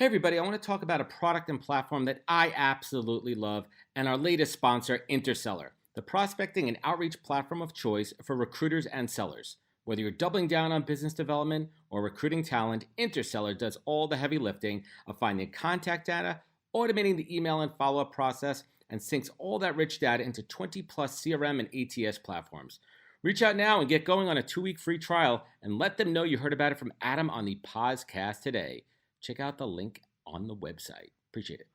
Hey everybody, I want to talk about a product and platform that I absolutely love and our latest sponsor, Interseller, the prospecting and outreach platform of choice for recruiters and sellers. Whether you're doubling down on business development or recruiting talent, Interseller does all the heavy lifting of finding contact data, automating the email and follow-up process, and syncs all that rich data into 20 plus CRM and ATS platforms. Reach out now and get going on a 2-week free trial and let them know you heard about it from Adam on the podcast today. Check out the link on the website. Appreciate it.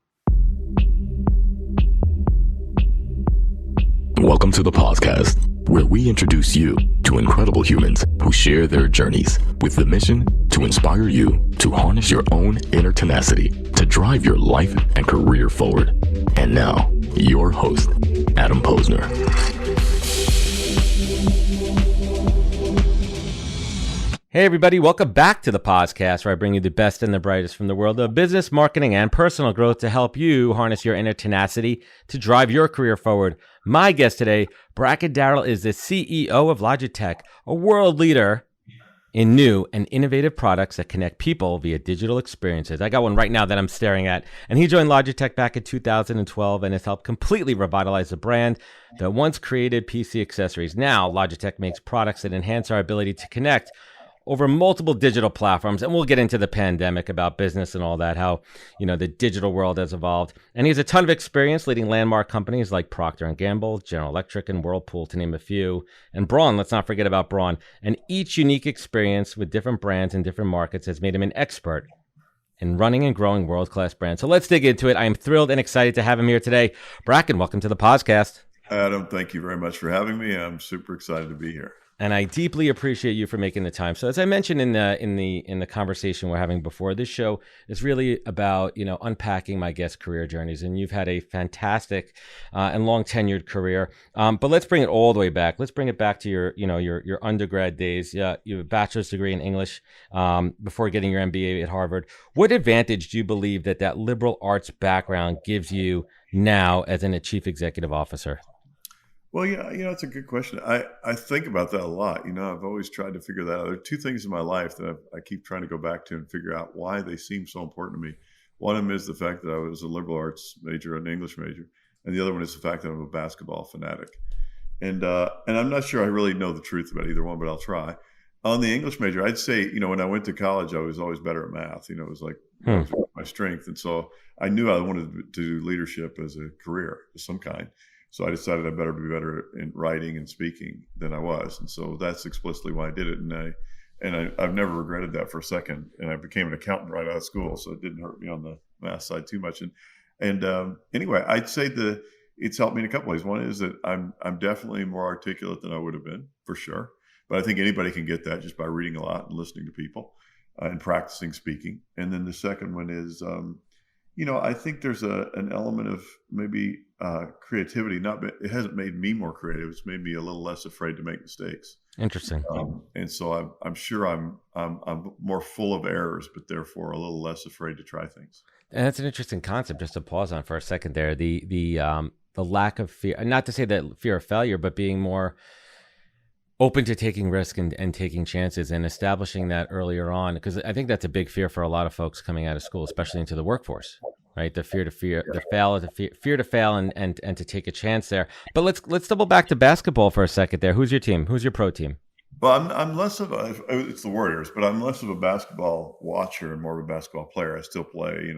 Welcome to the podcast, where we introduce you to incredible humans who share their journeys with the mission to inspire you to harness your own inner tenacity to drive your life and career forward. And now, your host, Adam Posner. Hey everybody, welcome back to the podcast, where I bring you the best and the brightest from the world of business, marketing, and personal growth to help you harness your inner tenacity to drive your career forward. My guest today, Bracken Darrell, is the CEO of Logitech, a world leader in new and innovative products that connect people via digital experiences. I got one right now that I'm staring at, and he joined Logitech back in 2012 and has helped completely revitalize the brand that once created PC accessories. Now, Logitech makes products that enhance our ability to connect over multiple digital platforms, and we'll get into the pandemic about business and all that, how, the digital world has evolved. And he has a ton of experience leading landmark companies like Procter & Gamble, General Electric, and Whirlpool, to name a few. And Braun, let's not forget about Braun. And each unique experience with different brands and different markets has made him an expert in running and growing world-class brands. So let's dig into it. I am thrilled and excited to have him here today. Bracken, welcome to the podcast. Adam, thank you very much for having me. I'm super excited to be here. And I deeply appreciate you for making the time. So as I mentioned in the conversation we're having before, this show is really about, unpacking my guest career journeys. And you've had a fantastic and long tenured career. But let's bring it all the way back. Let's bring it back to your undergrad days. Yeah, you have a bachelor's degree in English before getting your MBA at Harvard. What advantage do you believe that liberal arts background gives you now as a chief executive officer? Well, yeah, it's a good question. I think about that a lot. I've always tried to figure that out. There are two things in my life that I keep trying to go back to and figure out why they seem so important to me. One of them is the fact that I was a liberal arts major, an English major. And the other one is the fact that I'm a basketball fanatic. And I'm not sure I really know the truth about either one, but I'll try. On the English major, I'd say, when I went to college, I was always better at math. It was like my strength. And so I knew I wanted to do leadership as a career of some kind. So I decided I better be better in writing and speaking than I was. And so that's explicitly why I did it. And I've never regretted that for a second. And I became an accountant right out of school, so it didn't hurt me on the math side too much. And anyway, I'd say it's helped me in a couple ways. One is that I'm definitely more articulate than I would have been, for sure. But I think anybody can get that just by reading a lot and listening to people and practicing speaking. And then the second one is, I think there's an element of maybe creativity. It hasn't made me more creative. It's made me a little less afraid to make mistakes. Interesting. And so I'm sure I'm more full of errors, but therefore a little less afraid to try things. And that's an interesting concept. Just to pause on for a second there, the lack of fear. Not to say that fear of failure, but being more open to taking risk and taking chances and establishing that earlier on, because I think that's a big fear for a lot of folks coming out of school, especially into the workforce, right? The fear to fail and to take a chance there. But let's double back to basketball for a second there. Who's your team? Who's your pro team? Well, I'm less of it's the Warriors, but I'm less of a basketball watcher and more of a basketball player. I still play,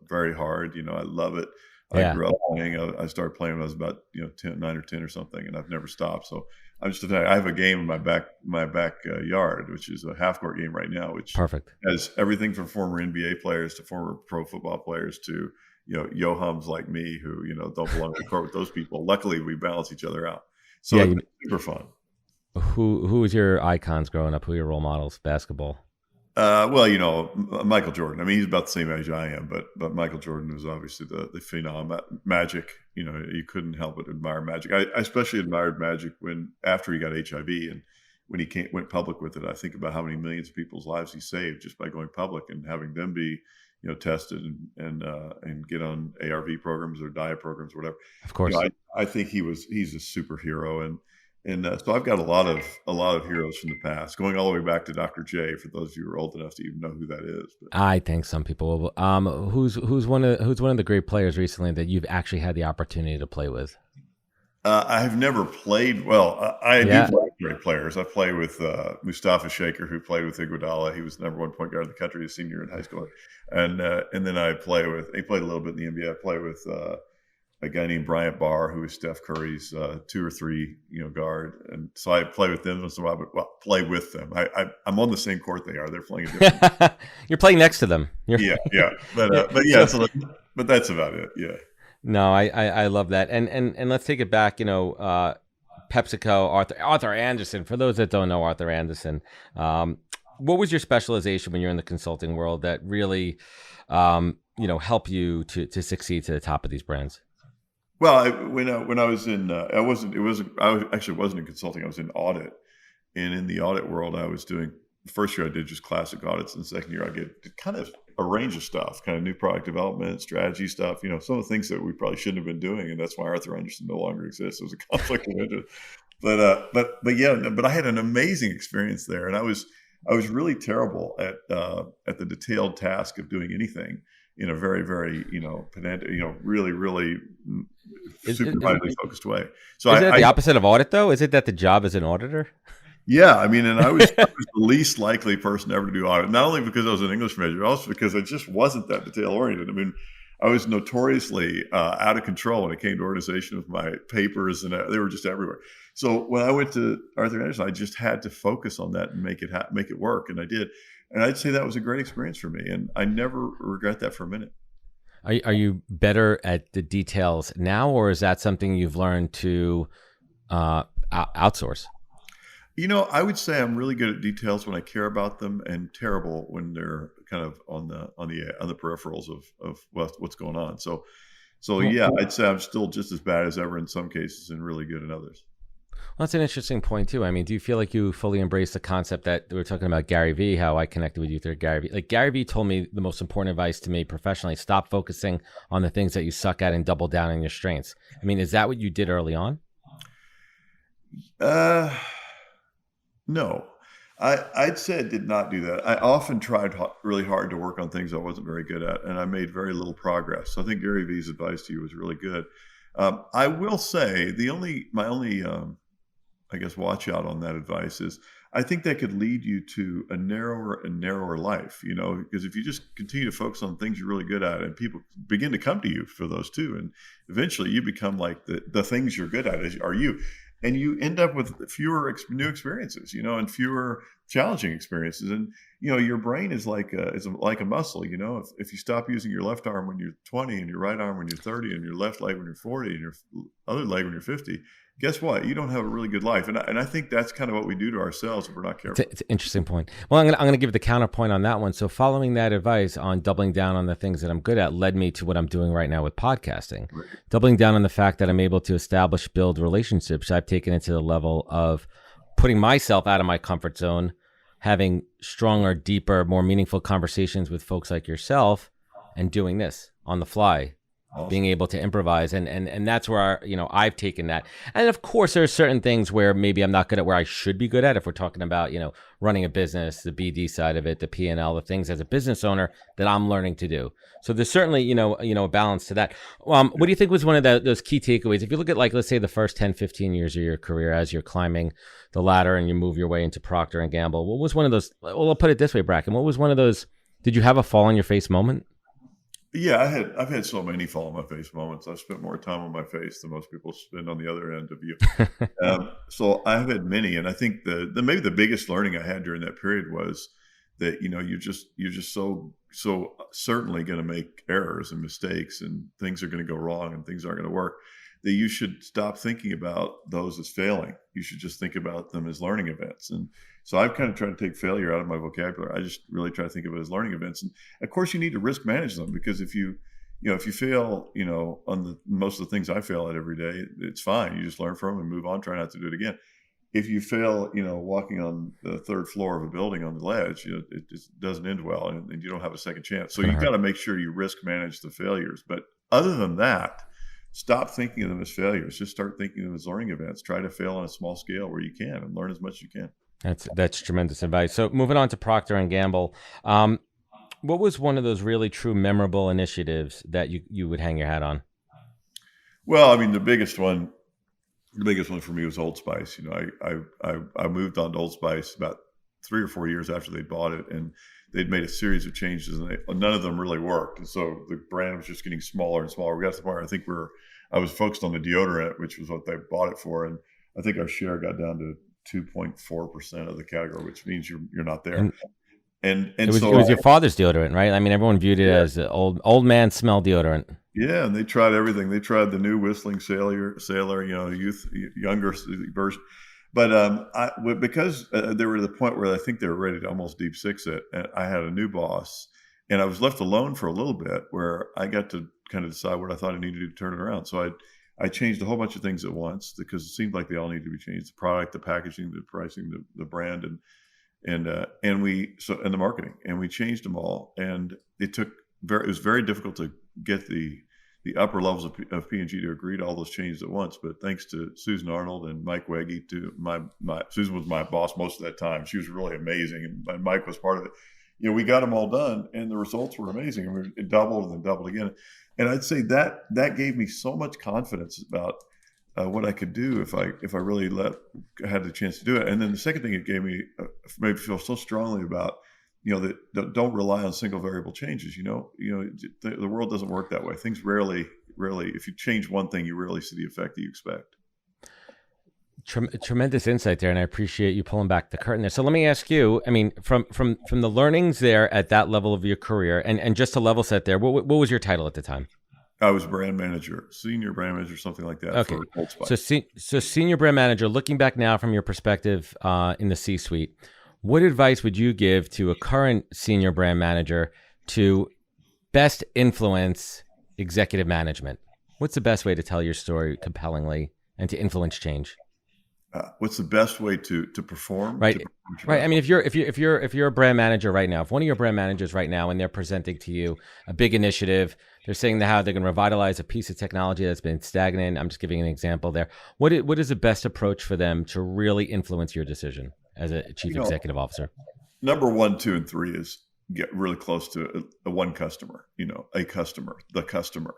very hard. I love it. I grew up playing. I started playing when I was about 9 or 10 or something, and I've never stopped. So I have a game in my backyard, which is a half court game right now, which perfect has everything from former NBA players to former pro football players to yo-hums like me who don't belong to the court with those people. Luckily, we balance each other out. So it's super fun. Who was your icons growing up? Who were your role models? Basketball. Well, Michael Jordan. I mean, he's about the same age I am, but Michael Jordan was obviously the phenom. Magic, you couldn't help but admire Magic. I especially admired Magic after he got HIV and when he went public with it. I think about how many millions of people's lives he saved just by going public and having them be, tested and get on ARV programs or diet programs, or whatever. Of course, I think he's a superhero And so I've got a lot of heroes from the past, going all the way back to Dr. J. For those of you who are old enough to even know who that is. But, I think some people will. Who's one of the great players recently that you've actually had the opportunity to play with? I have never played. Well, I do Yeah. play with great players. I play with Mustafa Shaker, who played with Iguodala. He was the number one point guard in the country, a senior in high school. And then he played a little bit in the NBA. I play with a guy named Bryant Barr, who is Steph Curry's 2 or 3 guard. And so I play with them. So I would play with them. I'm on the same court they are. They're playing a different. You're playing next to them. Yeah. But yeah. But that's about it. Yeah. No, I love that. And let's take it back, PepsiCo, Arthur Andersen. For those that don't know Arthur Andersen, what was your specialization when you're in the consulting world that really, help you to succeed to the top of these brands? Well, when I was in, I wasn't in consulting. I was in audit, and in the audit world, I was doing. The first year I did just classic audits, and the second year I did kind of a range of stuff, kind of new product development, strategy stuff. Some of the things that we probably shouldn't have been doing, and that's why Arthur Andersen no longer exists. It was a conflict of interest. But I had an amazing experience there, and I was really terrible at the detailed task of doing anything in a very, very pedantic, really, really super highly focused way. So is it the opposite of audit, though? Is it that the job is an auditor? Yeah, I mean, and I was the least likely person ever to do audit, not only because I was an English major, also because I just wasn't that detail oriented. I mean, I was notoriously out of control when it came to organization of my papers, and they were just everywhere. So when I went to Arthur Andersen, I just had to focus on that and make it work, and I did. And I'd say that was a great experience for me, and I never regret that for a minute. Are you better at the details now, or is that something you've learned to outsource? I would say I'm really good at details when I care about them, and terrible when they're kind of on the peripherals of what's going on. So yeah, I'd say I'm still just as bad as ever in some cases, and really good in others. Well, that's an interesting point too. I mean, do you feel like you fully embrace the concept that we were talking about Gary Vee, how I connected with you through Gary Vee? Like Gary Vee told me the most important advice to me professionally: stop focusing on the things that you suck at and double down on your strengths. I mean, is that what you did early on? No, I'd say I did not do that. I often tried really hard to work on things I wasn't very good at, and I made very little progress. So I think Gary Vee's advice to you was really good. I will say my only I guess watch out on that advice is I think that could lead you to a narrower and narrower life, because if you just continue to focus on things you're really good at, and people begin to come to you for those too, and eventually you become like the things you're good at are you. And you end up with fewer new experiences, and fewer challenging experiences. And your brain is like a muscle. If you stop using your left arm when you're 20, and your right arm when you're 30, and your left leg when you're 40, and your other leg when you're 50, guess what? You don't have a really good life. And I think that's kind of what we do to ourselves if we're not careful. It's an interesting point. Well, I'm going to give the counterpoint on that one. So following that advice on doubling down on the things that I'm good at led me to what I'm doing right now with podcasting. Right. Doubling down on the fact that I'm able to build relationships. I've taken it to the level of putting myself out of my comfort zone, having stronger, deeper, more meaningful conversations with folks like yourself, and doing this on the fly. Awesome. Being able to improvise, and that's where I've taken that. And of course, there are certain things where maybe I'm not good at where I should be good at. If we're talking about running a business, the BD side of it, the P&L, the things as a business owner that I'm learning to do. So there's certainly a balance to that. What do you think was one of those key takeaways? If you look at let's say the first 10, 15 years of your career as you're climbing the ladder and you move your way into Procter and Gamble, what was one of those? Well, I'll put it this way, Bracken. What was one of those? Did you have a fall on your face moment? Yeah, I've had so many fall on my face moments. I've spent more time on my face than most people spend on the other end of you. So I've had many, and I think maybe the biggest learning I had during that period was that you're just so certainly going to make errors and mistakes, and things are going to go wrong, and things aren't going to work. That you should stop thinking about those as failing. You should just think about them as learning events. And so I've kind of tried to take failure out of my vocabulary. I just really try to think of it as learning events. And of course, you need to risk manage them, because if you fail, on most of the things I fail at every day, it's fine. You just learn from them and move on. Try not to do it again. If you fail, walking on the third floor of a building on the ledge, it just doesn't end well, and you don't have a second chance. So you've got to make sure you risk manage the failures. But other than that, stop thinking of them as failures. Just start thinking of them as learning events. Try to fail on a small scale where you can and learn as much as you can. That's tremendous advice. So moving on to Procter and Gamble, what was one of those really true memorable initiatives that you would hang your hat on? Well, I mean, the biggest one for me was Old Spice. I moved on to Old Spice about 3 or 4 years after they bought it, and they'd made a series of changes, and none of them really worked. And so the brand was just getting smaller and smaller. We got to the point where I think I was focused on the deodorant, which was what they bought it for, and I think our share got down to 2.4% of the category, which means you're not there. And it was your father's deodorant, right? I mean, everyone viewed it as old man smell deodorant. Yeah, and they tried everything. They tried the new Whistling Sailor, younger version. But because they were at the point where I think they were ready to almost deep six it, and I had a new boss, and I was left alone for a little bit where I got to kind of decide what I thought I needed to do to turn it around. So I changed a whole bunch of things at once because it seemed like they all needed to be changed: the product, the packaging, the pricing, the brand, and the marketing. And we changed them all, and it was very difficult to get the upper levels of P&G to agree to all those changes at once. But thanks to Susan Arnold and Mike Wegge, Susan was my boss most of that time. She was really amazing, and Mike was part of it. We got them all done, and the results were amazing. And it doubled and then doubled again. And I'd say that gave me so much confidence about what I could do if I really had the chance to do it. And then the second thing it gave me made me feel so strongly about that don't rely on single variable changes. The world doesn't work that way. Things rarely, if you change one thing, you rarely see the effect that you expect. Tremendous insight there, and I appreciate you pulling back the curtain there. So let me ask you, I mean, from the learnings there at that level of your career, and just to level set there, what was your title at the time? I was brand manager, senior brand manager, something like that. Okay. For Old Spice. So senior brand manager, looking back now from your perspective in the C-suite, what advice would you give to a current senior brand manager to best influence executive management? What's the best way to tell your story compellingly and to influence change? What's the best way to perform? Right. I mean, if you're a brand manager right now, if one of your brand managers right now, and they're presenting to you a big initiative, they're saying how they're going to revitalize a piece of technology that's been stagnant. I'm just giving an example there. What is the best approach for them to really influence your decision as a chief executive officer? Number 1, 2, and 3 is get really close to a one customer. The customer.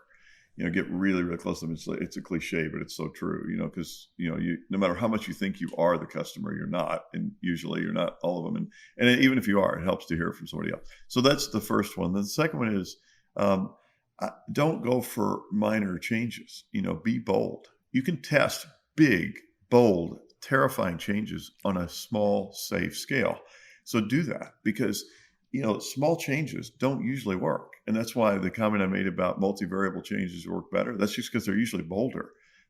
Get really, really close to them. It's a cliche, but it's so true. Because no matter how much you think you are the customer, you're not, and usually you're not all of them. And even if you are, it helps to hear from somebody else. So that's the first one. Then the second one is don't go for minor changes. Be bold. You can test big, bold, terrifying changes on a small, safe scale. So do that, because small changes don't usually work. And that's why the comment I made about multivariable changes work better. That's just because they're usually bolder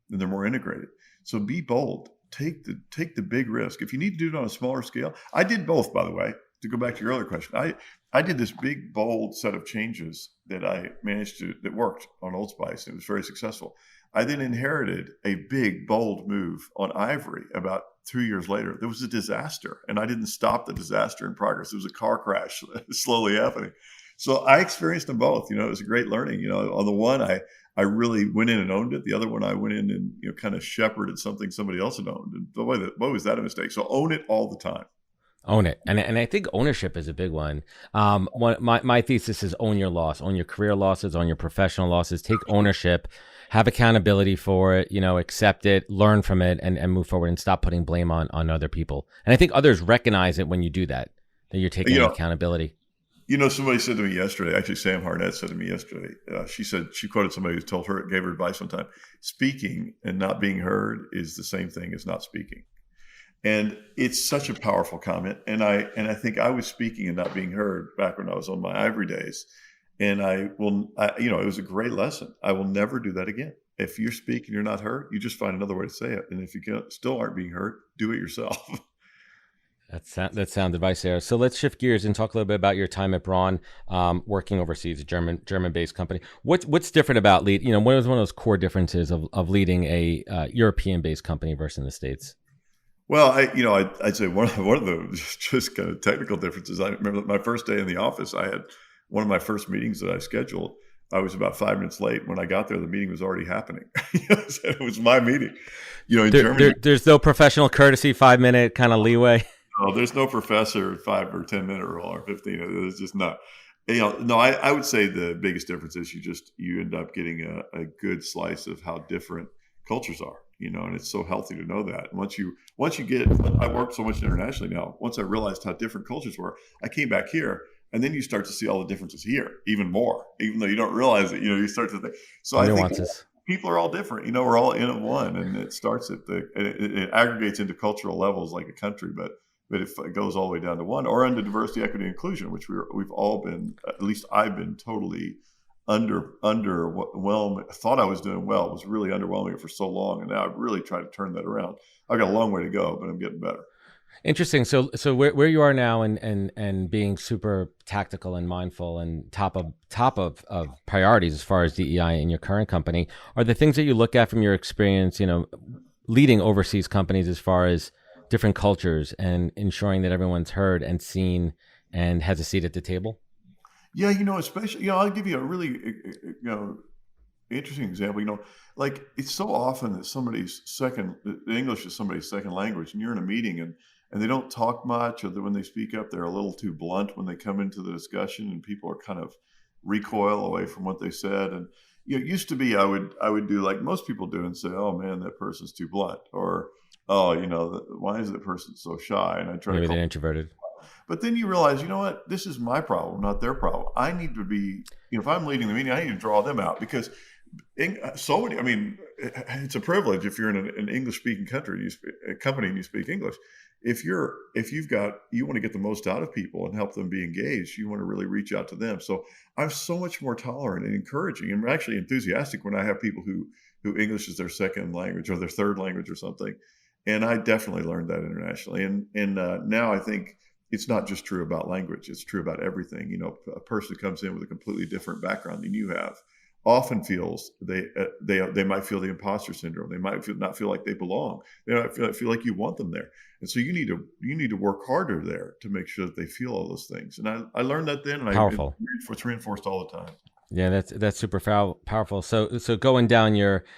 and they're more integrated. So be bold. Take the big risk. If you need to do it on a smaller scale, I did both, by the way. To go back to your earlier question, I did this big, bold set of changes that that worked on Old Spice. And it was very successful. I then inherited a big, bold move on Ivory about 2 years later. There was a disaster, and I didn't stop the disaster in progress. There was a car crash slowly happening. So I experienced them both. It was a great learning. On the one, I really went in and owned it. The other one, I went in and kind of shepherded something somebody else had owned. And boy, was that a mistake. So own it all the time. Own it. And I think ownership is a big one. My thesis is own your loss, own your career losses, own your professional losses, take ownership, have accountability for it, accept it, learn from it, and move forward, and stop putting blame on other people. And I think others recognize it when you do that you're taking accountability. Somebody said to me yesterday, actually Sam Harnett said to me yesterday, she quoted somebody who gave her advice one time, speaking and not being heard is the same thing as not speaking. And it's such a powerful comment. And I think I was speaking and not being heard back when I was on my Ivory days. And it was a great lesson. I will never do that again. If you're speaking, you're not heard, you just find another way to say it. And if you still aren't being heard, do it yourself. That's sound advice there. So let's shift gears and talk a little bit about your time at Braun, working overseas, a German-based company. What's different about what is one of those core differences of leading a European-based company versus in the States? Well, I'd say one of the just kind of technical differences. I remember my first day in the office. I had one of my first meetings that I scheduled. I was about 5 minutes late. When I got there, the meeting was already happening. So it was my meeting. In Germany, there's no professional courtesy 5 minute kind of leeway. no, there's no professor 5 or 10 minute rule or 15. It's just not. No, I would say the biggest difference is you end up getting a good slice of how different cultures are, and it's so healthy to know that. And I worked so much internationally now. Once I realized how different cultures were, I came back here, and then you start to see all the differences here even more, even though you don't realize it. You start to think. So I think people are all different. We're all in at one, and it starts it aggregates into cultural levels like a country, but if it goes all the way down to one, or under diversity, equity, and inclusion, which we've all been, at least I've been totally underwhelmed. I thought I was doing well. It was really underwhelming it for so long, and now I've really tried to turn that around. I've got a long way to go, but I'm getting better. Interesting. So where you are now, and being super tactical and mindful and top of priorities as far as DEI in your current company, are the things that you look at from your experience, leading overseas companies as far as different cultures and ensuring that everyone's heard and seen and has a seat at the table? Yeah, especially, I'll give you a really, interesting example. Like it's so often that English is somebody's second language, and you're in a meeting and they don't talk much, or when they speak up, they're a little too blunt when they come into the discussion, and people are kind of recoil away from what they said. And it used to be I would do like most people do and say, "Oh man, that person's too blunt," or "Oh, why is that person so shy?" And I try maybe to they're introverted. But then you realize, what? This is my problem, not their problem. I need to be, if I'm leading the meeting, I need to draw them out, because so many. I mean, it's a privilege if you're in an English-speaking company and you speak English. If you want to get the most out of people and help them be engaged, you want to really reach out to them. So I'm so much more tolerant and encouraging, and actually enthusiastic when I have people who English is their second language or their third language or something. And I definitely learned that internationally. And now I think it's not just true about language. It's true about everything. A person who comes in with a completely different background than you have often feels they might feel the imposter syndrome. They might not feel like they belong. They might feel like you want them there. And so you need to work harder there to make sure that they feel all those things. And I learned that then, and Powerful. It's reinforced all the time. Yeah, that's super powerful. So going down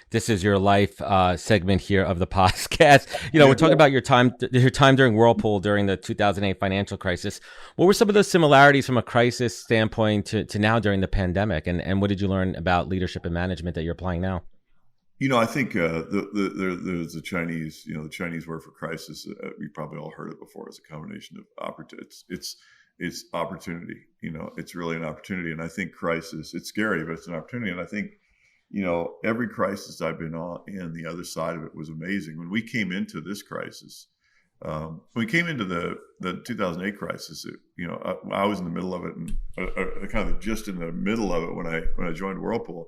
this is your life segment here of the podcast. We're talking about your time during Whirlpool during the 2008 financial crisis. What were some of those similarities from a crisis standpoint to now during the pandemic, and what did you learn about leadership and management that you're applying now? I think there's the Chinese. The Chinese word for crisis. We probably all heard it before. It's a combination of opportunities. It's opportunity. It's really an opportunity. And I think crisis, it's scary, but it's an opportunity. And I think, every crisis I've been in, the other side of it was amazing. When we came into this crisis, when we came into the 2008 crisis, I was in the middle of it, and kind of just in the middle of it when I joined Whirlpool.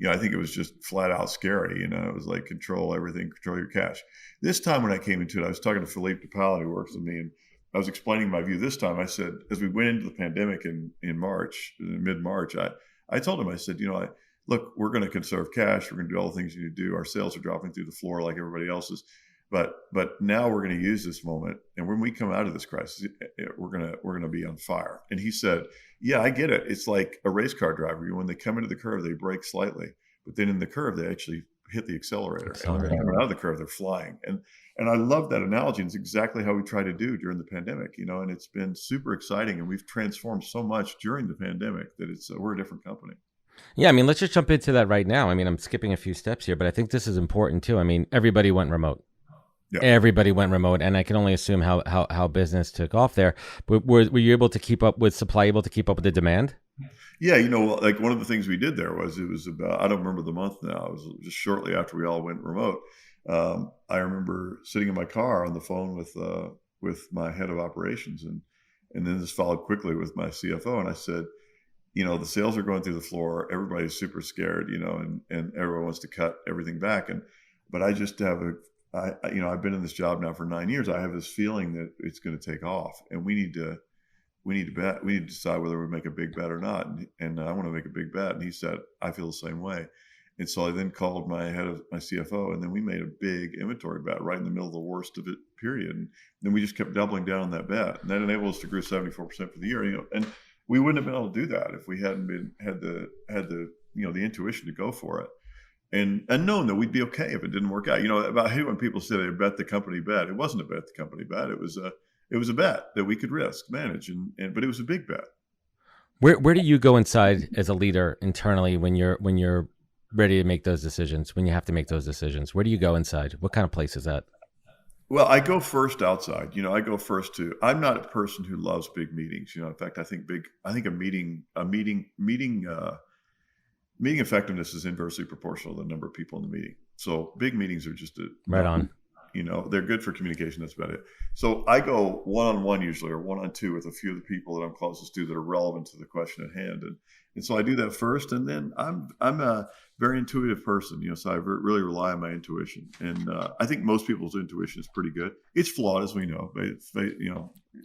I think it was just flat out scary. It was like control everything, control your cash. This time when I came into it, I was talking to Philippe DePaoli, who works with me, and I was explaining my view this time. I said, as we went into the pandemic in mid-March, I told him, I said, look, we're going to conserve cash. We're going to do all the things you need to do. Our sales are dropping through the floor like everybody else's. But now we're going to use this moment. And when we come out of this crisis, we're going to be on fire. And he said, yeah, I get it. It's like a race car driver. When they come into the curve, they brake slightly. But then in the curve, they actually hit the accelerator. And when they come out of the curve, they're flying. And I love that analogy. It's exactly how we try to do during the pandemic, and it's been super exciting. And we've transformed so much during the pandemic that we're a different company. Yeah, let's just jump into that right now. I'm skipping a few steps here, but I think this is important too. Everybody went remote. Yeah. Everybody went remote, and I can only assume how business took off there. But were you able to keep up with supply, able to keep up with the demand? Yeah, like one of the things we did there was, it was about, I don't remember the month now, it was just shortly after we all went remote. I remember sitting in my car on the phone with my head of operations, and then this followed quickly with my CFO. And I said, the sales are going through the floor. Everybody's super scared, and everyone wants to cut everything back. But I just have I've been in this job now for 9 years. I have this feeling that it's going to take off, and we need to bet. We need to decide whether we make a big bet or not. And I want to make a big bet. And he said, I feel the same way. And so I then called my CFO, and then we made a big inventory bet right in the middle of the worst of it period. And then we just kept doubling down on that bet, and that enabled us to grow 74% for the year. And we wouldn't have been able to do that if we hadn't had the the intuition to go for it. And knowing that we'd be okay if it didn't work out. I hate when people say they bet the company bet. It wasn't a bet the company bet. It was a bet that we could manage, but it was a big bet. Where do you go inside as a leader internally when you're ready to make those decisions, when you have to make those decisions? Where do you go inside? What kind of place is that? Well, I go first outside. I go first I'm not a person who loves big meetings. In fact, I think a meeting effectiveness is inversely proportional to the number of people in the meeting. So big meetings are just right on. They're good for communication. That's about it. So I go one-on-one usually, or one-on-two with a few of the people that I'm closest to that are relevant to the question at hand. And so I do that first, and then I'm a very intuitive person, so I really rely on my intuition. And I think most people's intuition is pretty good. It's flawed, as we know.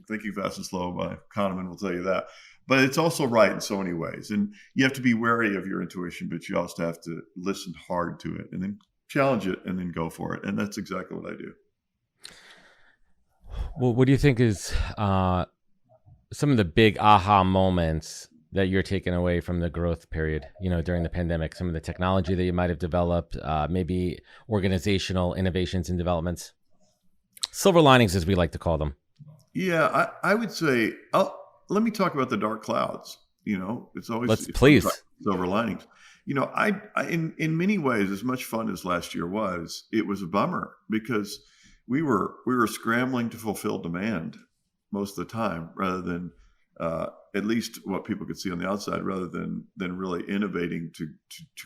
Thinking Fast and Slow by Kahneman will tell you that. But it's also right in so many ways. And you have to be wary of your intuition, but you also have to listen hard to it and then challenge it and then go for it. And that's exactly what I do. Well, what do you think is some of the big aha moments that you're taking away from the growth period, during the pandemic? Some of the technology that you might have developed, maybe organizational innovations and developments? Silver linings, as we like to call them. Yeah, I would say, let me talk about the dark clouds. It's always please silver linings. I in many ways, as much fun as last year was, it was a bummer because we were scrambling to fulfill demand most of the time, rather than at least what people could see on the outside, rather than really innovating to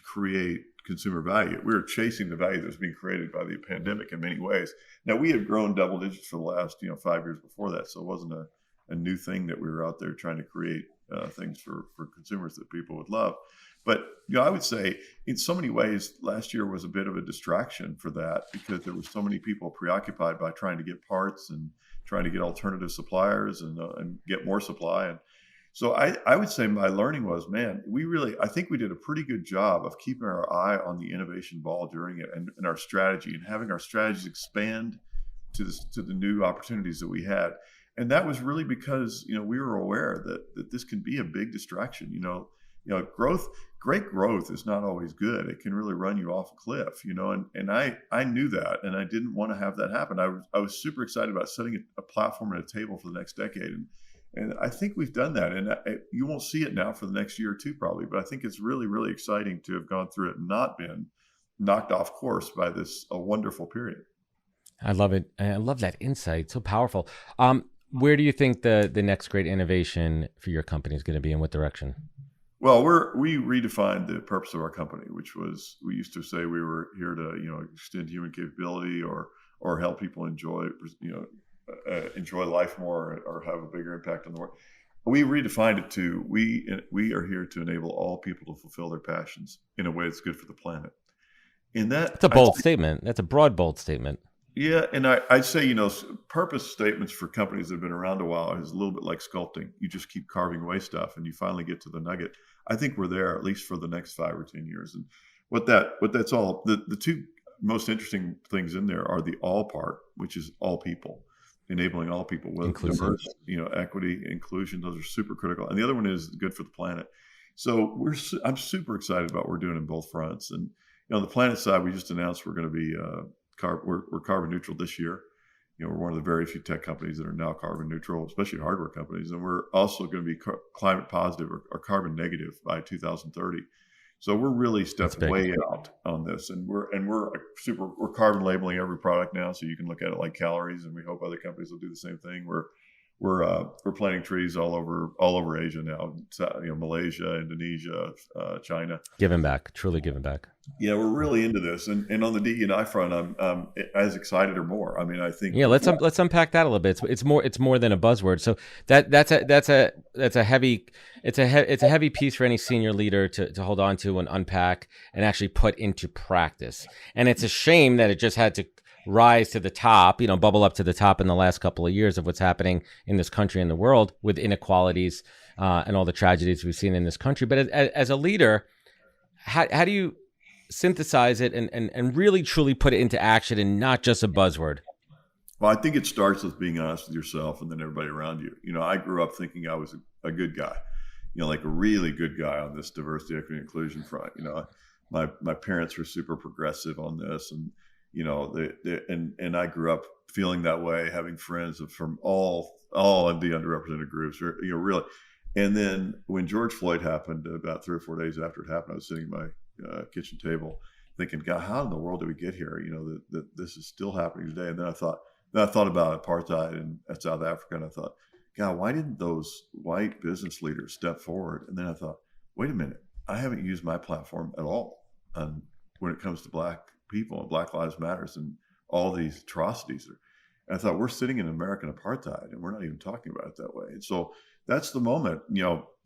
create consumer value. We were chasing the value that was being created by the pandemic in many ways. Now, we had grown double digits for the last 5 years before that, so it wasn't a new thing that we were out there trying to create things for consumers that people would love. But I would say in so many ways, last year was a bit of a distraction for that, because there were so many people preoccupied by trying to get parts and trying to get alternative suppliers and get more supply. And so I would say my learning was, I think we did a pretty good job of keeping our eye on the innovation ball during it, and our strategy, and having our strategies expand to the new opportunities that we had. And that was really because, we were aware that this can be a big distraction. Great growth is not always good. It can really run you off a cliff, and I knew that, and I didn't want to have that happen. I was super excited about setting a platform and a table for the next decade. And I think we've done that. And you won't see it now for the next year or two probably, but I think it's really, really exciting to have gone through it and not been knocked off course by a wonderful period. I love it. I love that insight. So powerful. Where do you think the next great innovation for your company is going to be, in what direction? Well, we redefined the purpose of our company, which was, we used to say we were here to, extend human capability or help people enjoy life more, or have a bigger impact on the world. We redefined it to, we are here to enable all people to fulfill their passions in a way that's good for the planet. And that's a bold statement. That's a broad, bold statement. Yeah, and I'd say, purpose statements for companies that have been around a while is a little bit like sculpting. You just keep carving away stuff, and you finally get to the nugget. I think we're there, at least for the next 5 or 10 years. And that's all. The two most interesting things in there are the all part, which is all people, enabling all people, with diverse, equity, inclusion. Those are super critical. And the other one is good for the planet. So I'm super excited about what we're doing in both fronts. And on the planet side, we just announced we're going to be we're carbon neutral this year. We're one of the very few tech companies that are now carbon neutral, especially hardware companies. And we're also going to be climate positive or carbon negative by 2030. So we're really stepping way out on this, and we're carbon labeling every product now, so you can look at it like calories. And we hope other companies will do the same thing. We're planting trees all over Asia now, Malaysia, Indonesia, China. Giving back, truly giving back. Yeah, we're really into this, and on the DE&I front, I'm as excited or more. I mean, I think. Yeah, let's unpack that a little bit. It's more than a buzzword. So that's a heavy piece for any senior leader to hold on to and unpack and actually put into practice. And it's a shame that it just had to rise to the top, bubble up to the top in the last couple of years of what's happening in this country and the world with inequalities and all the tragedies we've seen in this country. But as a leader, how do you synthesize it and really truly put it into action and not just a buzzword? Well, I think it starts with being honest with yourself and then everybody around you. I grew up thinking I was a good guy. like a really good guy on this diversity, equity, and inclusion front. My parents were super progressive on this, and and I grew up feeling that way, having friends from all of the underrepresented groups, really. And then when George Floyd happened, about 3 or 4 days after it happened, I was sitting at my kitchen table thinking, God, how in the world did we get here? That this is still happening today. And then I thought about apartheid in South Africa, and I thought, God, why didn't those white business leaders step forward? And then I thought, wait a minute, I haven't used my platform at all when it comes to Black people and Black Lives Matters and all these atrocities. And I thought, we're sitting in American apartheid and we're not even talking about it that way. And so that's the moment,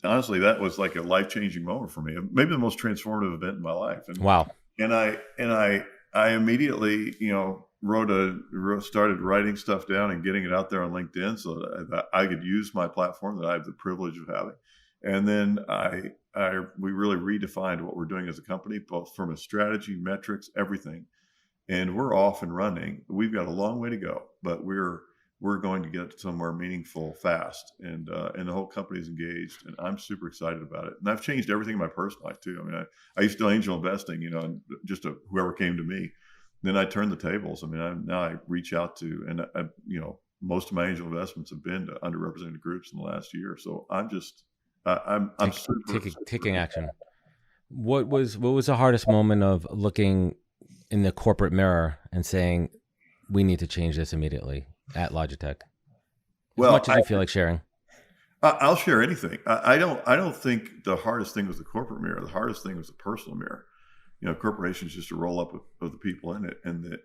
honestly, that was like a life-changing moment for me, maybe the most transformative event in my life. And wow. And I immediately, started writing stuff down and getting it out there on LinkedIn so that I could use my platform that I have the privilege of having. And then we really redefined what we're doing as a company, both from a strategy, metrics, everything. And we're off and running. We've got a long way to go, but we're going to get somewhere meaningful fast. And the whole company is engaged, and I'm super excited about it. And I've changed everything in my personal life too. I mean, I used to angel investing, and just whoever came to me. Then I turned the tables. I mean, now I reach out to, and most of my angel investments have been to underrepresented groups in the last year. So I'm taking action. What was the hardest moment of looking in the corporate mirror and saying, we need to change this immediately at Logitech? As much as you feel like sharing. I'll share anything. I don't think the hardest thing was the corporate mirror. The hardest thing was the personal mirror. Corporations just a roll up of the people in it, and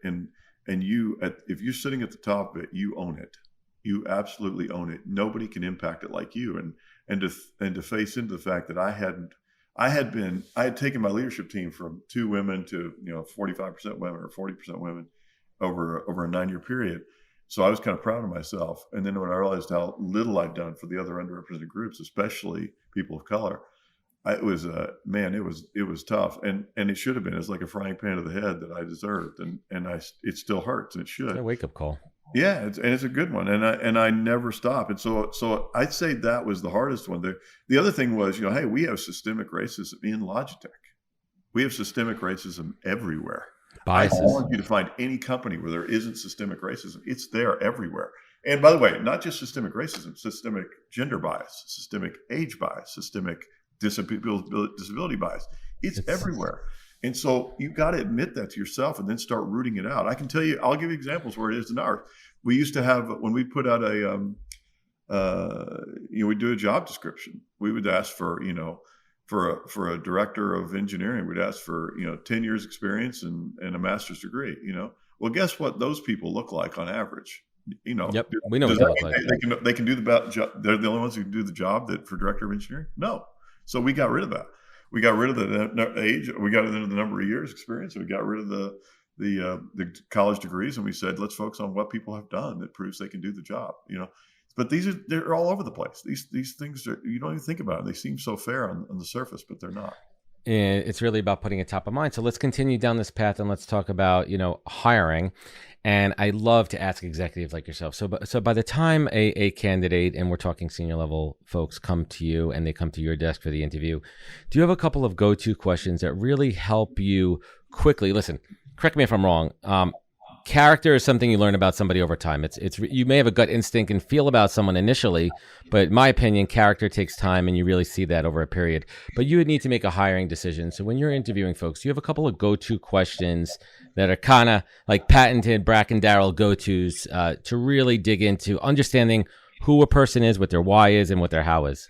you, if you're sitting at the top of it, you own it. You absolutely own it. Nobody can impact it like you. And to face into the fact that I had taken my leadership team from 2 women to 45% women or 40% women over a 9-year period. So I was kind of proud of myself. And then when I realized how little I'd done for the other underrepresented groups, especially people of color, it was tough, and it should have been. It's like a frying pan to the head that I deserved, and it still hurts, and it should. It's a wake up call. Yeah, it's a good one, and I never stop. And so I'd say that was the hardest one. The other thing was, hey, we have systemic racism in Logitech. We have systemic racism everywhere. Biases. I want you to find any company where there isn't systemic racism. It's there everywhere. And by the way, not just systemic racism, systemic gender bias, systemic age bias, systemic disability bias. It's everywhere. And so you got to admit that to yourself and then start rooting it out. I can tell you, I'll give you examples where it is in ours. We used to have, when we put out we do a job description, we would ask for a director of engineering, we'd ask for, 10 years experience and a master's degree, Well, guess what those people look like on average? Yep, we know what they look like. They can do the job. They're the only ones who can do the job for director of engineering? No. So we got rid of that. We got rid of the age. We got rid of the number of years experience. We got rid of the college degrees, and we said, let's focus on what people have done that proves they can do the job. But they're all over the place. These things you don't even think about them. They seem so fair on the surface, but they're not. And it's really about putting it top of mind. So let's continue down this path and let's talk about, hiring. And I love to ask executives like yourself. So by the time a candidate, and we're talking senior level folks, come to you and they come to your desk for the interview, do you have a couple of go-to questions that really help you quickly? Listen, correct me if I'm wrong. Character is something you learn about somebody over time. It's you may have a gut instinct and feel about someone initially, but in my opinion, character takes time, and you really see that over a period. But you would need to make a hiring decision. So when you're interviewing folks, do you have a couple of go-to questions that are kind of like patented Bracken Darrell go-tos to really dig into understanding who a person is, what their why is, and what their how is?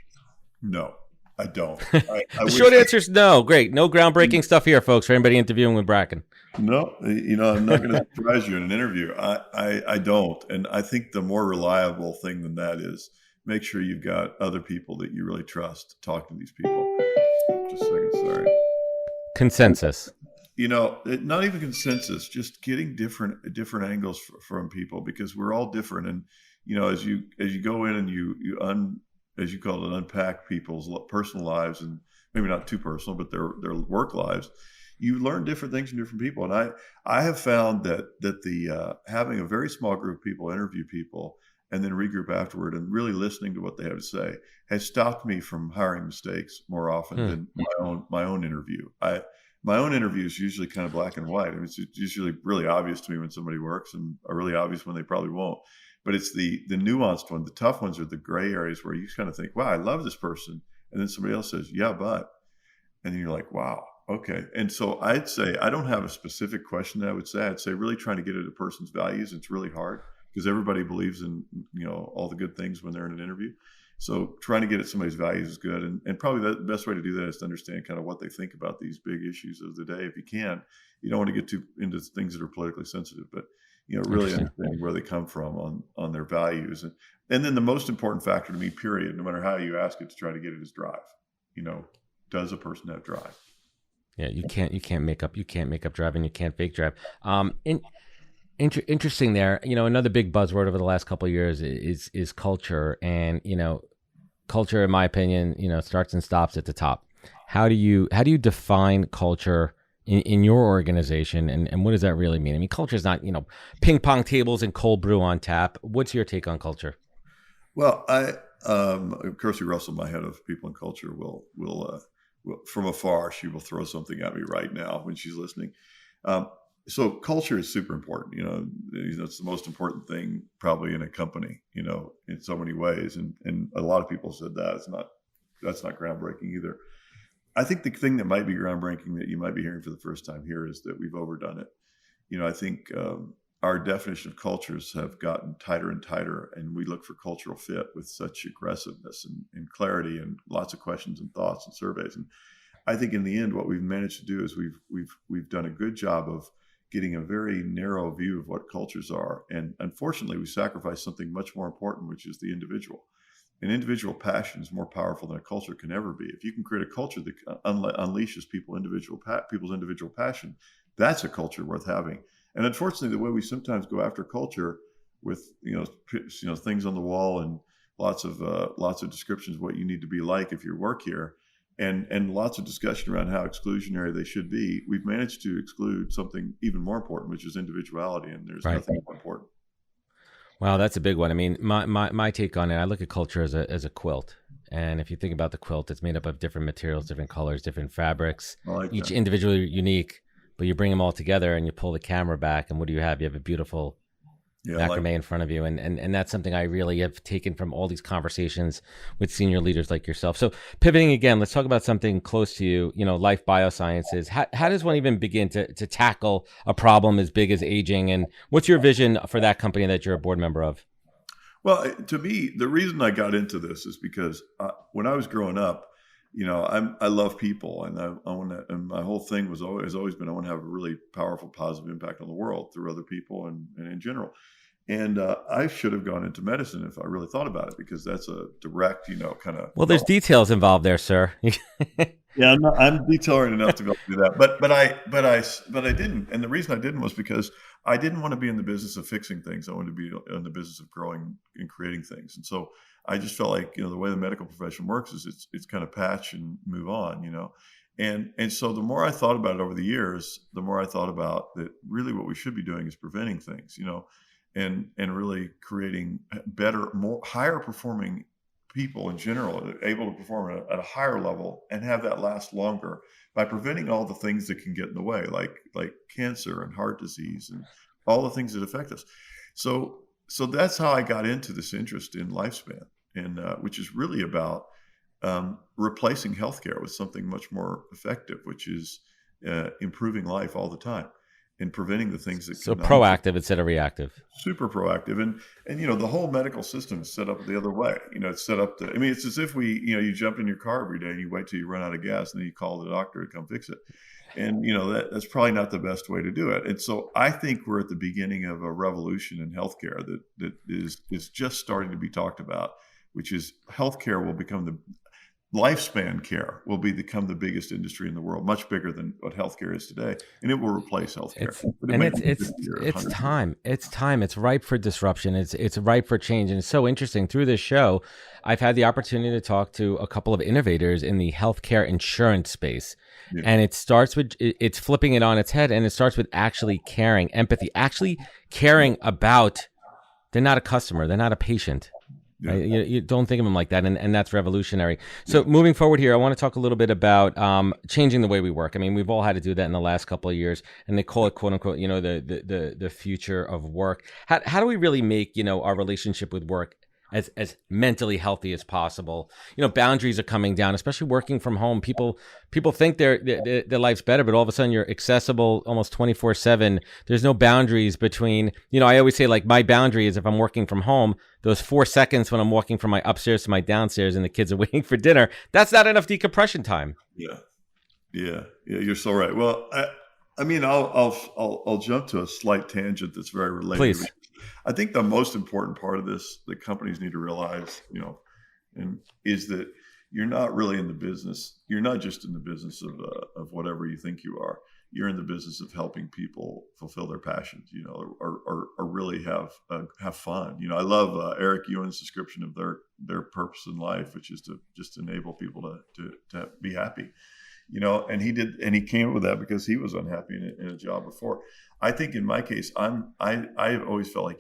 No, I don't. The short answer is no. Great. No groundbreaking stuff here, folks, for anybody interviewing with Bracken. No, I'm not going to surprise you in an interview. I don't. And I think the more reliable thing than that is make sure you've got other people that you really trust talking to these people. Just a second, sorry. Consensus. Not even consensus, just getting different angles from people, because we're all different. And, as you go in and you as you call it, unpack people's personal lives, and maybe not too personal, but their work lives, you learn different things from different people. And I have found that the having a very small group of people interview people and then regroup afterward and really listening to what they have to say has stopped me from hiring mistakes more often than my own interview. My own interview is usually kind of black and white. I mean, it's usually really obvious to me when somebody works and really obvious when they probably won't. But it's the nuanced one. The tough ones are the gray areas where you kind of think, wow, I love this person. And then somebody else says, yeah, but. And then you're like, wow, okay. And so I'd say I don't have a specific question that I would say. I'd say really trying to get at a person's values. It's really hard because everybody believes in, all the good things when they're in an interview. So trying to get at somebody's values is good. And probably the best way to do that is to understand kind of what they think about these big issues of the day. If you can, you don't want to get too into things that are politically sensitive, but really understanding where they come from on their values. And then the most important factor to me, period, no matter how you ask it to try to get it, is drive. Does a person have drive? Yeah, you can't make up drive, and you can't fake drive. Interesting there. Another big buzzword over the last couple of years is culture, and culture, in my opinion, starts and stops at the top. How do you define culture in your organization, and what does that really mean? I mean, culture is not ping pong tables and cold brew on tap. What's your take on culture? Well, Kirsty Russell, my head of people and culture, will from afar, she will throw something at me right now when she's listening. So culture is super important. It's the most important thing probably in a company, in so many ways. And a lot of people said that's not groundbreaking either. I think the thing that might be groundbreaking that you might be hearing for the first time here is that we've overdone it. I think our definition of cultures have gotten tighter and tighter, and we look for cultural fit with such aggressiveness and clarity and lots of questions and thoughts and surveys. And I think in the end, what we've managed to do is we've done a good job of getting a very narrow view of what cultures are. And unfortunately, we sacrifice something much more important, which is the individual. An individual passion is more powerful than a culture can ever be. If you can create a culture that unleashes people's individual passion, that's a culture worth having. And unfortunately, the way we sometimes go after culture with things on the wall and lots of descriptions of what you need to be like if you work here, and lots of discussion around how exclusionary they should be, we've managed to exclude something even more important, which is individuality. And there's nothing more important. Wow, that's a big one. I mean, my take on it, I look at culture as a quilt. And if you think about the quilt, it's made up of different materials, different colors, different fabrics, each individually unique. But you bring them all together and you pull the camera back, and what do you have? You have a beautiful macrame in front of you. And that's something I really have taken from all these conversations with senior leaders like yourself. So pivoting again, let's talk about something close to you, Life Biosciences. How does one even begin to tackle a problem as big as aging? And what's your vision for that company that you're a board member of? Well, to me, the reason I got into this is because when I was growing up, I love people, and I want to. And my whole thing has always been I want to have a really powerful, positive impact on the world through other people and in general. And I should have gone into medicine if I really thought about it, because that's a direct, kind of. Well, there's details involved there, sir. Yeah, I'm detail-oriented enough to be able to do that, but I didn't, and the reason I didn't was because I didn't want to be in the business of fixing things. I wanted to be in the business of growing and creating things, and so I just felt like the way the medical profession works is it's kind of patch and move on, and so the more I thought about it over the years, the more I thought about that really what we should be doing is preventing things, and really creating better, higher performing people in general, able to perform at a higher level and have that last longer by preventing all the things that can get in the way, like cancer and heart disease and all the things that affect us. So that's how I got into this interest in lifespan, and which is really about replacing healthcare with something much more effective, which is improving life all the time and preventing the things that. So proactive instead of reactive. Super proactive, and the whole medical system is set up the other way. It's set up it's as if you jump in your car every day and you wait till you run out of gas and then you call the doctor to come fix it. And that's probably not the best way to do it. And so I think we're at the beginning of a revolution in healthcare that is just starting to be talked about, which is healthcare will become lifespan care will become the biggest industry in the world, much bigger than what healthcare is today, and it will replace healthcare. It's time. It's time. It's ripe for disruption. It's ripe for change, and it's so interesting. Through this show, I've had the opportunity to talk to a couple of innovators in the healthcare insurance space, and it starts with it's flipping it on its head, and it starts with actually caring, empathy, actually caring about They're not a customer. They're not a patient. Yeah. Right? You don't think of them like that, and that's revolutionary. So moving forward here, I want to talk a little bit about changing the way we work. I mean, we've all had to do that in the last couple of years, and they call it, quote unquote, the future of work. How do we really make, our relationship with work as mentally healthy as possible? Boundaries are coming down, especially working from home. People think their life's better, but all of a sudden you're accessible almost 24/7. There's no boundaries between, I always say, like, my boundary is if I'm working from home, those 4 seconds when I'm walking from my upstairs to my downstairs and the kids are waiting for dinner, that's not enough decompression time. Yeah. You're so right. Well, I mean, I'll jump to a slight tangent that's very related. Please. I think the most important part of this that companies need to realize, and is that you're not really in the business. You're not just in the business of whatever you think you are. You're in the business of helping people fulfill their passions, or really have fun. I love Eric Ewan's description of their purpose in life, which is to just enable people to be happy. And he came up with that because he was unhappy in a job before. I think in my case, I've always felt like,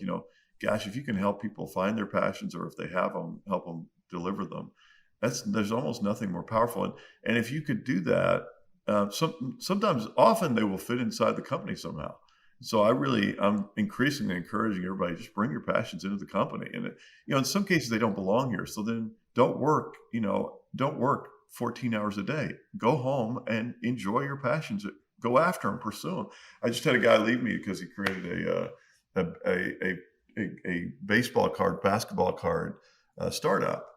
gosh, if you can help people find their passions, or if they have them, help them deliver them, there's almost nothing more powerful. And if you could do that, often they will fit inside the company somehow. So I'm increasingly encouraging everybody, just bring your passions into the company. And in some cases they don't belong here. So then don't work 14 hours a day. Go home and enjoy your passions. Go after them, pursue them. I just had a guy leave me because he created a baseball card, basketball card startup.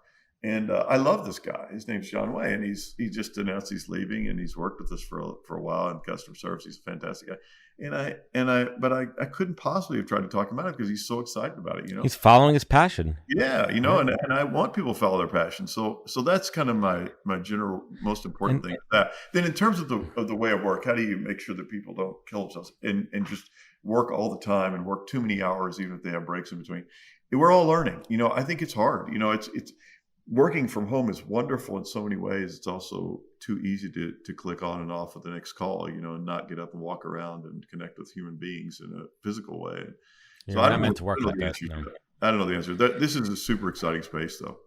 And I love this guy. His name's John Way, and he just announced he's leaving, and he's worked with us for a while in customer service. He's a fantastic guy. But I couldn't possibly have tried to talk him out of it because he's so excited about it. He's following his passion. Yeah, and I want people to follow their passion. So that's kind of my general most important thing. Then in terms of the way of work, how do you make sure that people don't kill themselves and just work all the time and work too many hours, even if they have breaks in between? We're all learning. I think it's hard. It's working from home is wonderful in so many ways. It's also too easy to click on and off with the next call, and not get up and walk around and connect with human beings in a physical way. So I don't meant to work like that. I don't know the answer. This is a super exciting space, though.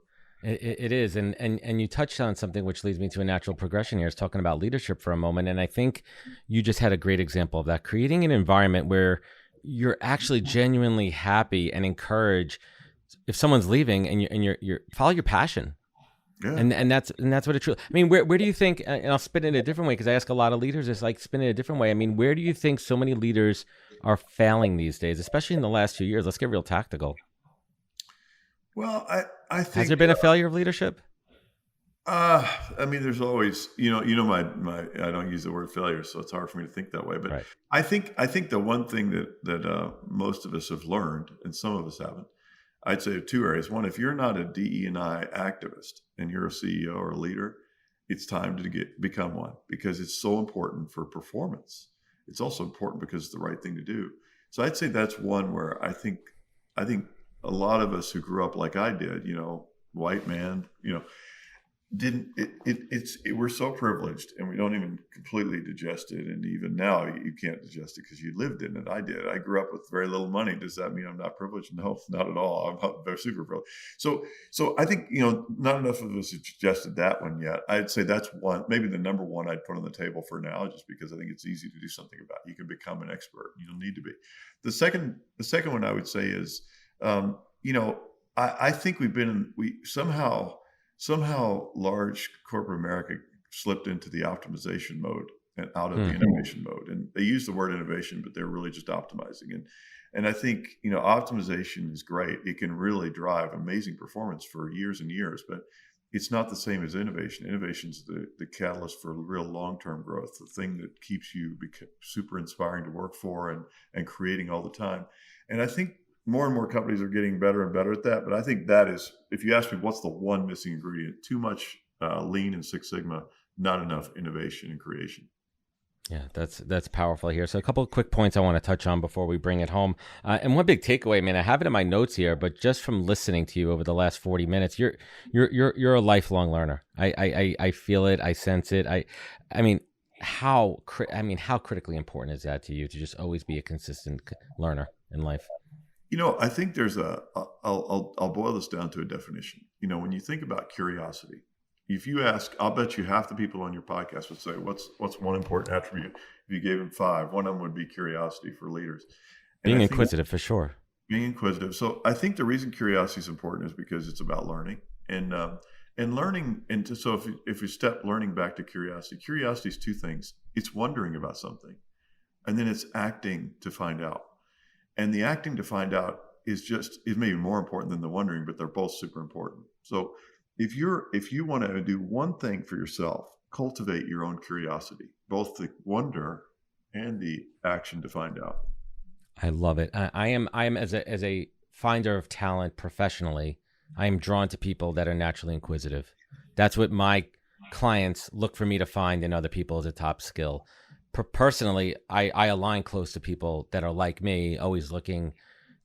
It is. And you touched on something which leads me to a natural progression here, is talking about leadership for a moment. And I think you just had a great example of that, creating an environment where you're actually genuinely happy and encourage if someone's leaving, and you're follow your passion. Yeah. And that's what it truly, I mean, where do you think, and I'll spin it a different way, because I ask a lot of leaders, it's like, spin it a different way. I mean, where do you think so many leaders are failing these days, especially in the last 2 years? Let's get real tactical. Well, I think, has there been a failure of leadership? I mean, there's always, my I don't use the word failure, so it's hard for me to think that way. But right. I think the one thing that most of us have learned, and some of us haven't, I'd say 2 areas. One, if you're not a DE&I activist and you're a CEO or a leader, it's time to become one, because it's so important for performance. It's also important because it's the right thing to do. So I'd say that's one where I think a lot of us who grew up like I did, white man, we're so privileged, and we don't even completely digest it. And even now you can't digest it because you lived in it. I did. I grew up with very little money. Does that mean I'm not privileged? No, not at all. I'm super privileged. So I think, not enough of us have digested that one yet. I'd say that's one, maybe the number one I'd put on the table for now, just because I think it's easy to do something about it. You can become an expert. You don't need to be. The second one I would say is, I think we somehow large corporate America slipped into the optimization mode and out of the innovation mode. And they use the word innovation, but they're really just optimizing. And I think, optimization is great. It can really drive amazing performance for years and years, but it's not the same as innovation. Innovation is the catalyst for real long-term growth, the thing that keeps you super inspiring to work for and creating all the time. And I think more and more companies are getting better and better at that. But I think that is, if you ask me, what's the one missing ingredient? Too much lean and Six Sigma, not enough innovation and creation. Yeah, that's powerful here. So a couple of quick points I want to touch on before we bring it home. And one big takeaway, man, I have it in my notes here, but just from listening to you over the last 40 minutes, you're a lifelong learner. I feel it. I sense it. I mean, how critically important is that to you, to just always be a consistent learner in life? I think there's I'll boil this down to a definition. When you think about curiosity, if you ask, I'll bet you half the people on your podcast would say, what's one important attribute? If you gave them 5, one of them would be curiosity for leaders. Being inquisitive, for sure. Being inquisitive. So I think the reason curiosity is important is because it's about learning and learning. So if you step learning back to curiosity is 2 things. It's wondering about something, and then it's acting to find out. And the acting to find out is maybe more important than the wondering, but they're both super important. So if you want to do one thing for yourself, cultivate your own curiosity, both the wonder and the action to find out. I love it. I am as a finder of talent professionally, I am drawn to people that are naturally inquisitive. That's what my clients look for me to find in other people as a top skill. Personally, I align close to people that are like me, always looking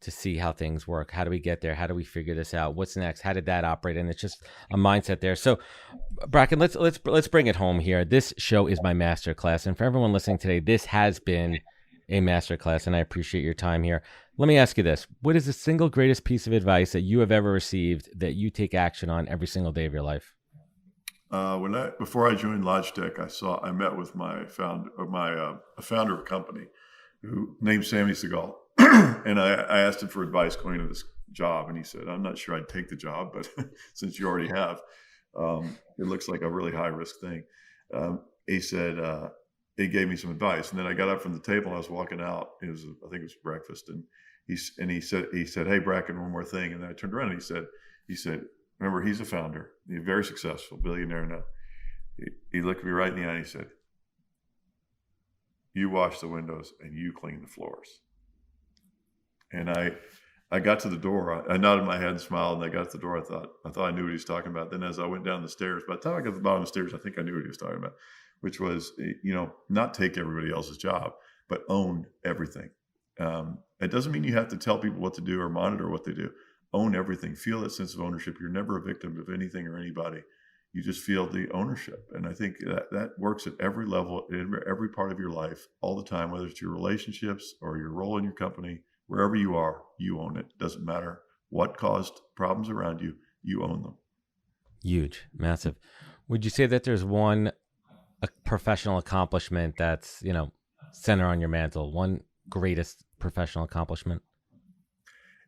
to see how things work. How do we get there? How do we figure this out? What's next? How did that operate? And it's just a mindset there. So, Bracken, let's bring it home here. This show is my masterclass, and for everyone listening today, this has been a masterclass, and I appreciate your time here. Let me ask you this: what is the single greatest piece of advice that you have ever received that you take action on every single day of your life? Before I joined Logitech, I met with a founder of a company who named Sammy Segal, and I asked him for advice going into this job, and he said, "I'm not sure I'd take the job, but since you already have, it looks like a really high risk thing." He said he gave me some advice, and then I got up from the table and I was walking out. I think it was breakfast, and he said, "Hey, Bracken, one more thing." And then I turned around and he said. Remember, he's a founder. He's a very successful billionaire now. He looked me right in the eye and he said, "You wash the windows and you clean the floors." And I got to the door. I nodded my head and smiled, and I got to the door. I thought I knew what he was talking about. Then as I went down the stairs, by the time I got to the bottom of the stairs, I think I knew what he was talking about, which was, not take everybody else's job, but own everything. It doesn't mean you have to tell people what to do or monitor what they do. Own everything. Feel that sense of ownership. You're never a victim of anything or anybody. You just feel the ownership. And I think that works at every level, in every part of your life, all the time, whether it's your relationships or your role in your company, wherever you are, you own it. Doesn't matter what caused problems around you, you own them. Huge, massive. Would you say that there's one professional accomplishment that's, center on your mantle, one greatest professional accomplishment?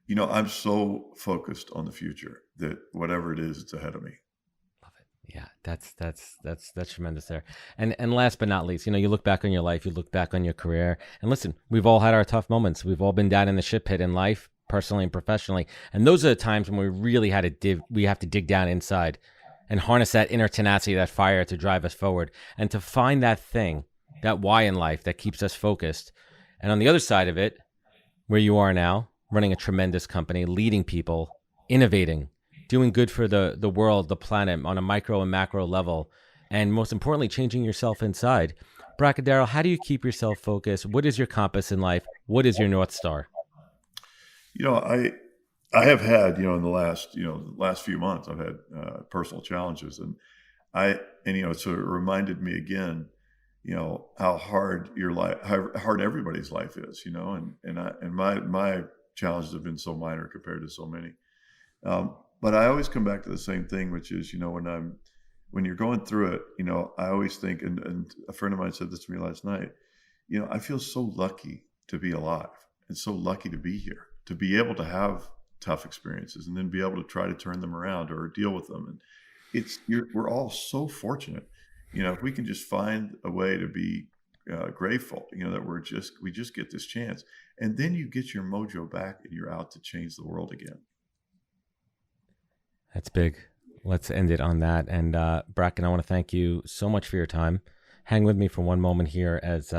I'm so focused on the future that whatever it is, it's ahead of me. Love it. Yeah, that's tremendous there. And last but not least, you look back on your life, you look back on your career, and listen, we've all had our tough moments. We've all been down in the shit pit in life, personally and professionally. And those are the times when we really have to dig down inside and harness that inner tenacity, that fire to drive us forward and to find that thing, that why in life that keeps us focused. And on the other side of it, where you are now, running a tremendous company, leading people, innovating, doing good for the world, the planet on a micro and macro level, and most importantly, changing yourself inside. Bracken Darrell, how do you keep yourself focused? What is your compass in life? What is your North Star? I have had, in the last few months, I've had personal challenges, and it sort of reminded me again, how hard how hard everybody's life is, and my challenges have been so minor compared to so many. But I always come back to the same thing, which is, when you're going through it, I always think, and a friend of mine said this to me last night, I feel so lucky to be alive and so lucky to be here, to be able to have tough experiences and then be able to try to turn them around or deal with them. And we're all so fortunate, if we can just find a way to be grateful, that we just get this chance, and then you get your mojo back and you're out to change the world again. That's big. Let's end it on that. And Bracken, I want to thank you so much for your time. Hang with me for one moment here as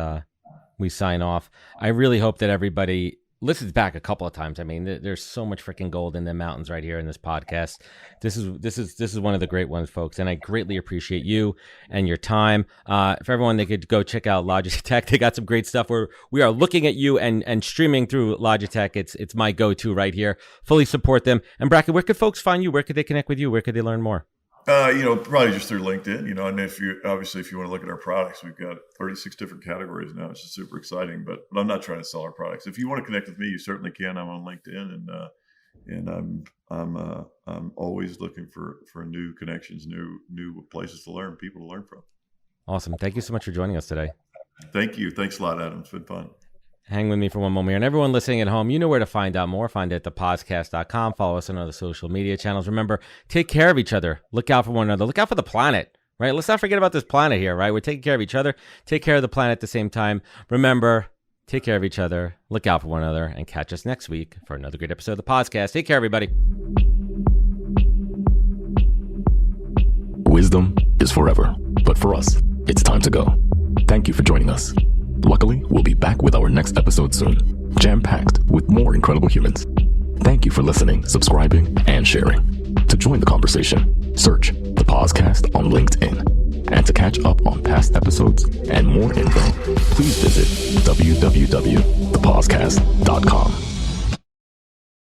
we sign off. I really hope that everybody listens back a couple of times. I mean, there's so much freaking gold in the mountains right here in this podcast. This is one of the great ones, folks, and I greatly appreciate you and your time. For everyone, they could go check out Logitech. They got some great stuff where we are looking at you and streaming through Logitech. It's my go-to right here. Fully support them. And Bracken, where could folks find you? Where could they connect with you? Where could they learn more? Probably just through LinkedIn, and if you want to look at our products, we've got 36 different categories now, which is super exciting, but I'm not trying to sell our products. If you want to connect with me, you certainly can. I'm on LinkedIn, and I'm always looking for new connections, new places to learn, people to learn from. Awesome. Thank you so much for joining us today. Thank you. Thanks a lot, Adam. It's been fun. Hang with me for one moment here. And everyone listening at home, you know where to find out more. Find it at thepodcast.com. Follow us on other social media channels. Remember, take care of each other. Look out for one another. Look out for the planet, right? Let's not forget about this planet here, right? We're taking care of each other. Take care of the planet at the same time. Remember, take care of each other. Look out for one another. And catch us next week for another great episode of the podcast. Take care, everybody. Wisdom is forever, but for us, it's time to go. Thank you for joining us. Luckily, we'll be back with our next episode soon, jam-packed with more incredible humans. Thank you for listening, subscribing, and sharing. To join the conversation, search The THEPOZCAST on LinkedIn. And to catch up on past episodes and more info, please visit www.thepozcast.com.